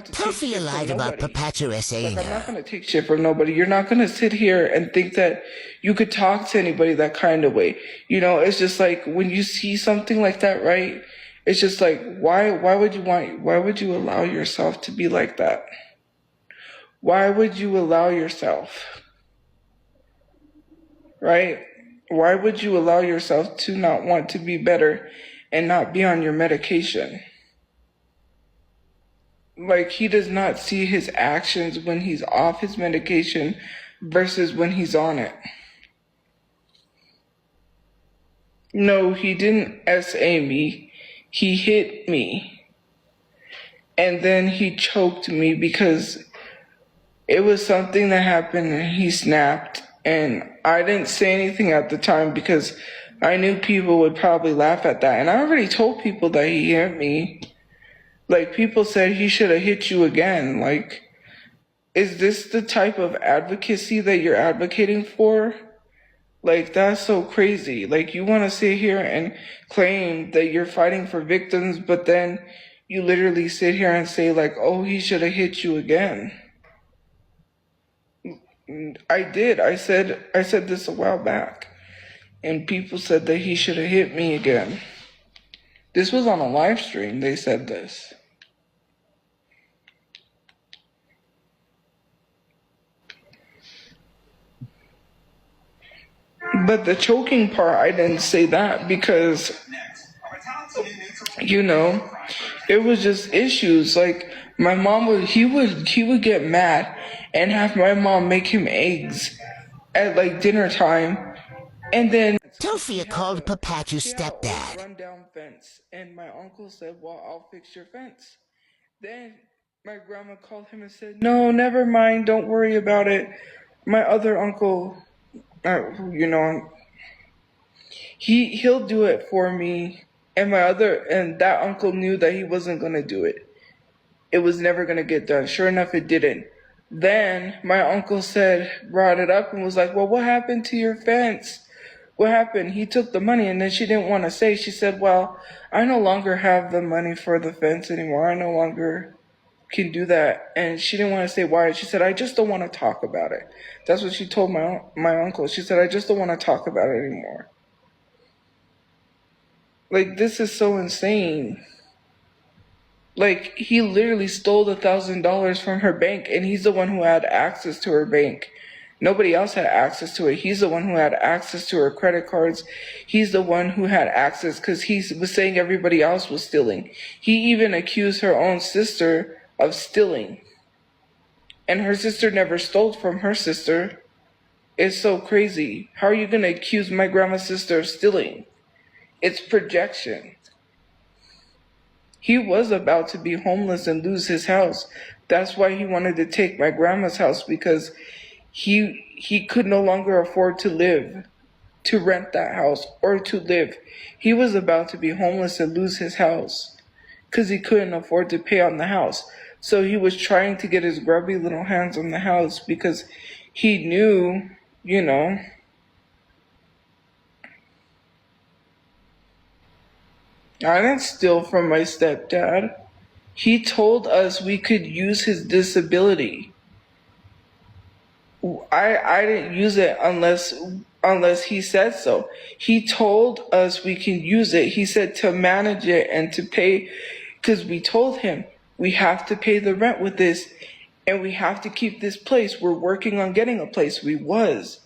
to take Tophia shit from lied about nobody. perpetuating Like, I'm not her. going to take shit from nobody. You're not going to sit here and think that you could talk to anybody that kind of way. You know, it's just like when you see something like that, right? It's just like, why would you allow yourself to be like that? Why would you allow yourself, right? Why would you allow yourself to not want to be better and not be on your medication? Like, he does not see his actions when he's off his medication versus when he's on it. No, he didn't SA me. He hit me. And then he choked me because it was something that happened and he snapped. And I didn't say anything at the time because I knew people would probably laugh at that. And I already told people that he hit me. Like, people said he should have hit you again. Like, is this the type of advocacy that you're advocating for? Like, that's so crazy. Like, you want to sit here and claim that you're fighting for victims, but then you literally sit here and say, like, oh, he should have hit you again. I did. I said this a while back, and people said that he should have hit me again. This was on a live stream. They said this. But the choking part, I didn't say that because, you know, it was just issues. Like, my mom he would get mad and have my mom make him eggs at like dinner time, and then Tophia called Perpetu's she had an old stepdad. rundown fence, and my uncle said, "Well, I'll fix your fence." Then my grandma called him and said, "No, never mind. Don't worry about it. My other uncle, you know, he'll do it for me." And that uncle knew that he wasn't gonna do it. It was never gonna get done. Sure enough, it didn't. Then my uncle brought it up and was like, "Well, what happened to your fence? What happened?" He took the money, and then she didn't want to say. She said, "Well, I no longer have the money for the fence anymore. I no longer can do that." And she didn't want to say why. She said, "I just don't want to talk about it." That's what she told my uncle. She said, "I just don't want to talk about it anymore." Like, this is so insane. Like, he literally stole $1,000 from her bank, and he's the one who had access to her bank. Nobody else had access to it. He's the one who had access to her credit cards. He's the one who had access because he was saying everybody else was stealing. He even accused her own sister of stealing. And her sister never stole from her sister. It's so crazy. How are you going to accuse my grandma's sister of stealing? It's projection. He was about to be homeless and lose his house. That's why he wanted to take my grandma's house, because he could no longer afford to rent that house or to live. He was about to be homeless and lose his house because he couldn't afford to pay on the house. So he was trying to get his grubby little hands on the house because he knew, you know. I didn't steal from my stepdad. He told us we could use his disability. I didn't use it unless he said so. He told us we can use it. He said to manage it and to pay, because we told him we have to pay the rent with this and we have to keep this place. We're working on getting a place. We was.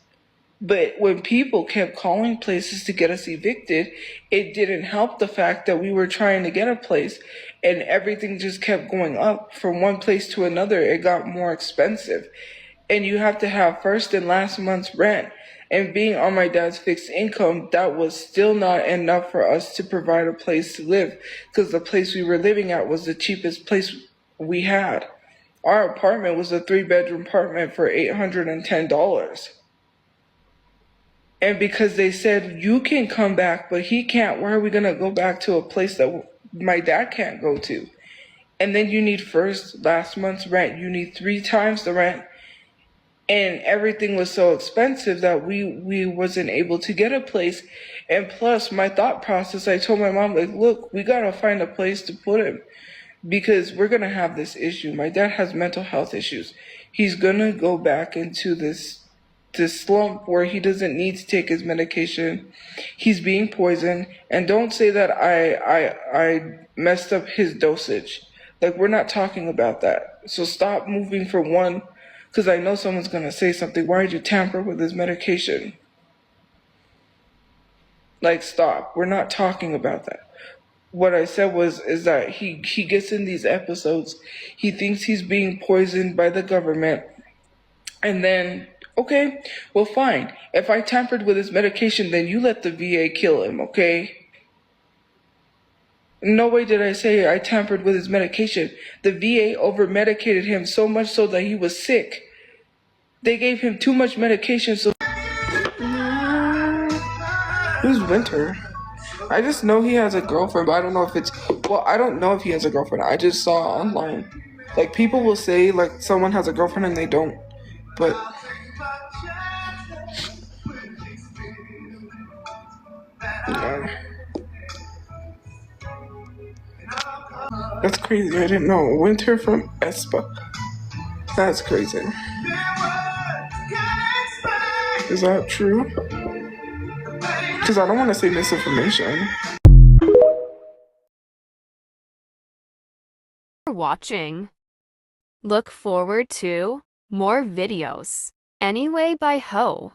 But when people kept calling places to get us evicted, it didn't help the fact that we were trying to get a place and everything just kept going up from one place to another. It got more expensive. And you have to have first and last month's rent. And being on my dad's fixed income, that was still not enough for us to provide a place to live, because the place we were living at was the cheapest place we had. Our apartment was a 3-bedroom apartment for $810. And because they said, you can come back, but he can't, why are we going to go back to a place that my dad can't go to? And then you need last month's rent. You need 3 times the rent. And everything was so expensive that we wasn't able to get a place. And plus, my thought process, I told my mom, like, look, we got to find a place to put him. because we're gonna have this issue. My dad has mental health issues. He's gonna go back into this slump where he doesn't need to take his medication. He's being poisoned, and don't say that I messed up his dosage. Like, we're not talking about that. So stop moving from one, because I know someone's gonna say something. Why did you tamper with his medication? Like, stop. We're not talking about that. What I said was is that he gets in these episodes, he thinks he's being poisoned by the government, and then okay, well fine. If I tampered with his medication, then you let the VA kill him, okay? No way did I say I tampered with his medication. The VA over medicated him so much so that he was sick. They gave him too much medication, so who's Winter? I just know he has a girlfriend, but I don't know if it's, well, I don't know if he has a girlfriend. I just saw online. Like, people will say, like, someone has a girlfriend and they don't. But, yeah. That's crazy. I didn't know. Winter from Espa. That's crazy. Is that true? Because I don't want to say misinformation. For watching. Look forward to more videos. Anyway, bye ho.